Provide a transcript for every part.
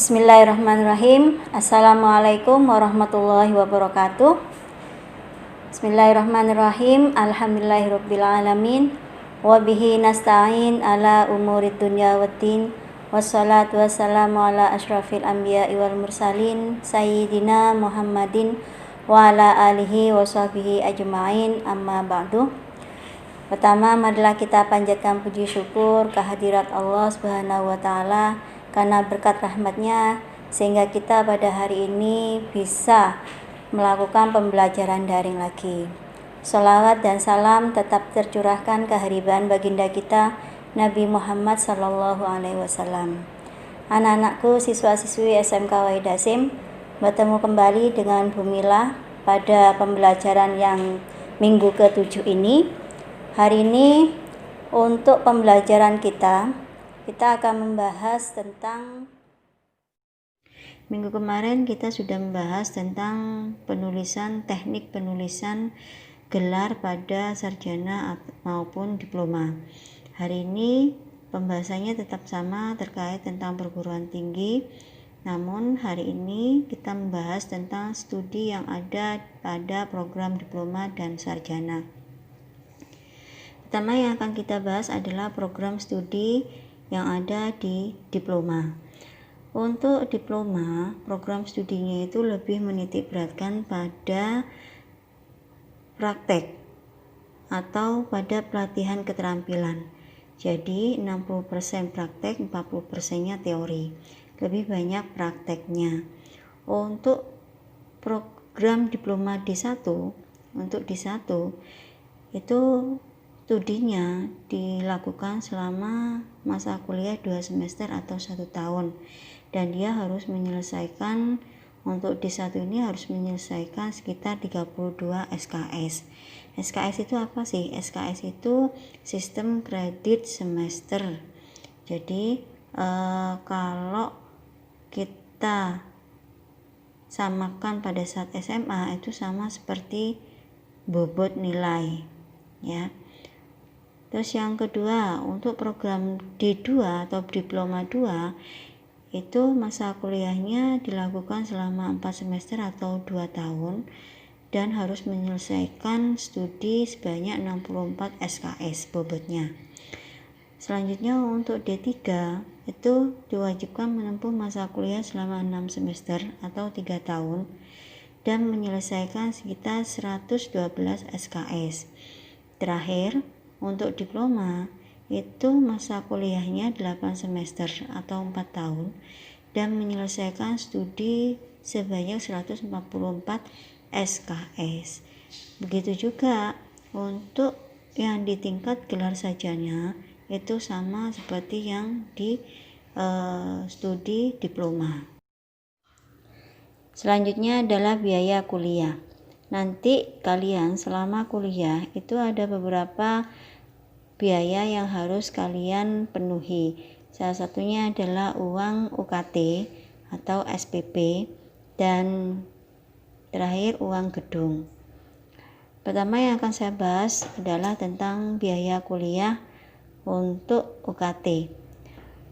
Bismillahirrahmanirrahim. Assalamualaikum warahmatullahi wabarakatuh. Bismillahirrahmanirrahim. Alhamdulillahirrabbilalamin. Wabihi nasta'in ala umurid dunya waddin. Wassalatu wassalamu ala ashrafil anbiya'i wal mursalin Sayyidina Muhammadin wa ala alihi wa sahbihi ajma'in, amma ba'du. Pertama, marilah kita panjatkan puji syukur kehadirat Allah Subhanahu wa Ta'ala karena berkat rahmatnya sehingga kita pada hari ini bisa melakukan pembelajaran daring lagi. Sholawat dan salam tetap tercurahkan kehadiran baginda kita Nabi Muhammad Sallallahu Alaihi Wasallam. Anak-anakku, siswa-siswi SMK Wahid Hasim, bertemu kembali dengan Bu Mila pada pembelajaran yang minggu ke-7 ini. Hari ini untuk pembelajaran kita akan membahas tentang, minggu kemarin kita sudah membahas tentang teknik penulisan gelar pada sarjana maupun diploma. Hari ini pembahasannya tetap sama terkait tentang perguruan tinggi, namun hari ini kita membahas tentang studi yang ada pada program diploma dan sarjana. Pertama yang akan kita bahas adalah program studi yang ada di diploma. Untuk diploma, program studinya itu lebih menitik beratkan pada praktek atau pada pelatihan keterampilan. Jadi 60% praktek, 40%-nya teori. Lebih banyak prakteknya. Untuk program diploma D1, untuk D1 itu studinya dilakukan selama masa kuliah 2 semester atau 1 tahun, dan dia harus menyelesaikan, untuk D1 ini harus menyelesaikan sekitar 32 SKS. SKS itu apa sih? SKS itu sistem kredit semester. Jadi kalau kita samakan pada saat SMA itu sama seperti bobot nilai, ya. Terus yang kedua, untuk program D2 atau diploma 2 itu masa kuliahnya dilakukan selama 4 semester atau 2 tahun dan harus menyelesaikan studi sebanyak 64 SKS bobotnya. Selanjutnya untuk D3 itu diwajibkan menempuh masa kuliah selama 6 semester atau 3 tahun dan menyelesaikan sekitar 112 SKS. Terakhir, untuk diploma itu masa kuliahnya 8 semester atau 4 tahun dan menyelesaikan studi sebanyak 144 SKS. Begitu juga untuk yang di tingkat gelar sarjana itu sama seperti yang di studi diploma. Selanjutnya adalah biaya kuliah. Nanti kalian selama kuliah itu ada beberapa biaya yang harus kalian penuhi. Salah satunya adalah uang UKT atau SPP dan terakhir uang gedung. Pertama yang akan saya bahas adalah tentang biaya kuliah untuk UKT.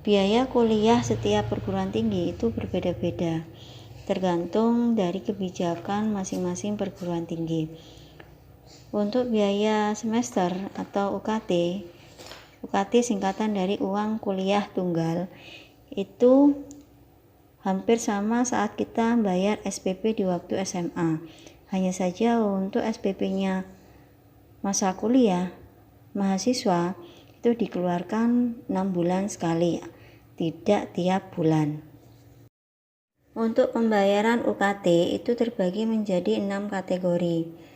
Biaya kuliah setiap perguruan tinggi itu berbeda-beda, tergantung dari kebijakan masing-masing perguruan tinggi. Untuk biaya semester atau UKT singkatan dari uang kuliah tunggal, itu hampir sama saat kita bayar SPP di waktu SMA. Hanya saja untuk SPP-nya masa kuliah mahasiswa itu dikeluarkan 6 bulan sekali, tidak tiap bulan. Untuk pembayaran UKT itu terbagi menjadi 6 kategori.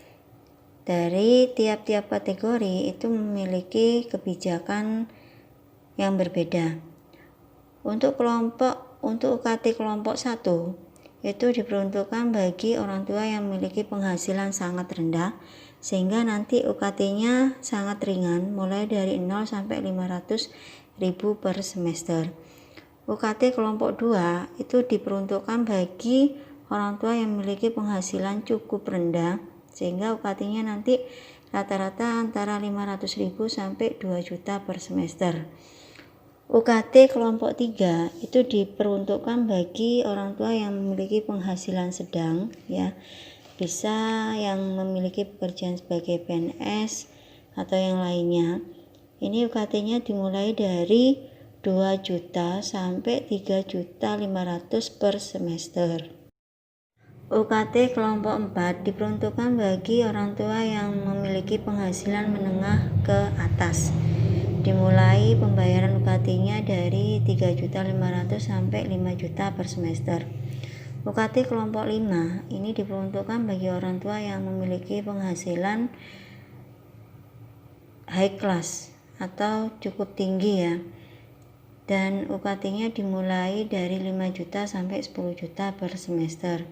Dari tiap-tiap kategori itu memiliki kebijakan yang berbeda. Untuk UKT kelompok 1 itu diperuntukkan bagi orang tua yang memiliki penghasilan sangat rendah, sehingga nanti UKT-nya sangat ringan, mulai dari 0 sampai 500.000 per semester. UKT kelompok 2 itu diperuntukkan bagi orang tua yang memiliki penghasilan cukup rendah, sehingga UKT-nya nanti rata-rata antara 500.000 sampai 2 juta per semester. UKT kelompok 3 itu diperuntukkan bagi orang tua yang memiliki penghasilan sedang, ya. Bisa yang memiliki pekerjaan sebagai PNS atau yang lainnya. Ini UKT-nya dimulai dari 2 juta sampai 3.500.000 per semester. UKT kelompok 4 diperuntukkan bagi orang tua yang memiliki penghasilan menengah ke atas. Dimulai pembayaran UKT-nya dari 3.500.000 sampai 5 juta per semester. UKT kelompok 5 ini diperuntukkan bagi orang tua yang memiliki penghasilan high class atau cukup tinggi, ya. Dan UKT-nya dimulai dari 5 juta sampai 10 juta per semester.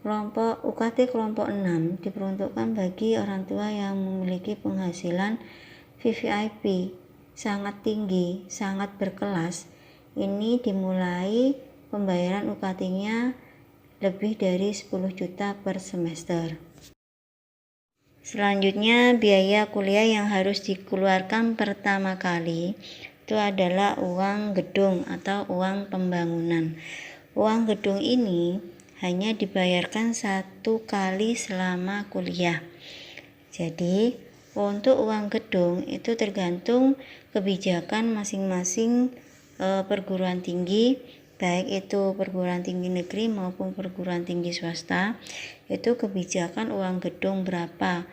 UKT kelompok 6 diperuntukkan bagi orang tua yang memiliki penghasilan VVIP sangat tinggi, sangat berkelas. Ini dimulai pembayaran UKT-nya lebih dari 10 juta per semester. Selanjutnya, biaya kuliah yang harus dikeluarkan pertama kali itu adalah uang gedung atau uang pembangunan. Uang gedung ini hanya dibayarkan 1 kali selama kuliah. Jadi, untuk uang gedung itu tergantung kebijakan masing-masing perguruan tinggi, baik itu perguruan tinggi negeri maupun perguruan tinggi swasta. Itu kebijakan uang gedung berapa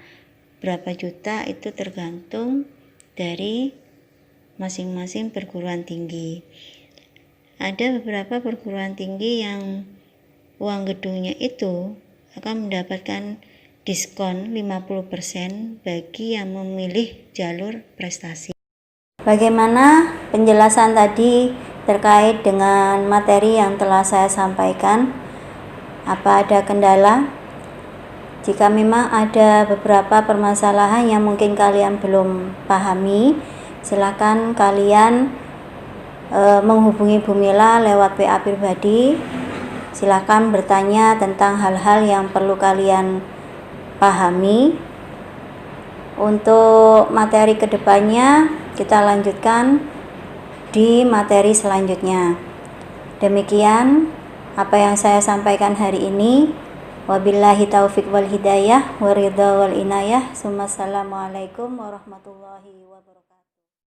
juta itu tergantung dari masing-masing perguruan tinggi. Ada beberapa perguruan tinggi yang uang gedungnya itu akan mendapatkan diskon 50% bagi yang memilih jalur prestasi. Bagaimana penjelasan tadi terkait dengan materi yang telah saya sampaikan? Apa ada kendala? Jika memang ada beberapa permasalahan yang mungkin kalian belum pahami, silakan kalian menghubungi Bu Mila lewat WA pribadi. Silakan bertanya tentang hal-hal yang perlu kalian pahami. Untuk materi kedepannya kita lanjutkan di materi selanjutnya. Demikian apa yang saya sampaikan hari ini. Wabillahi taufiq wal hidayah, waridha wal inayah. Assalamualaikum warahmatullahi wabarakatuh.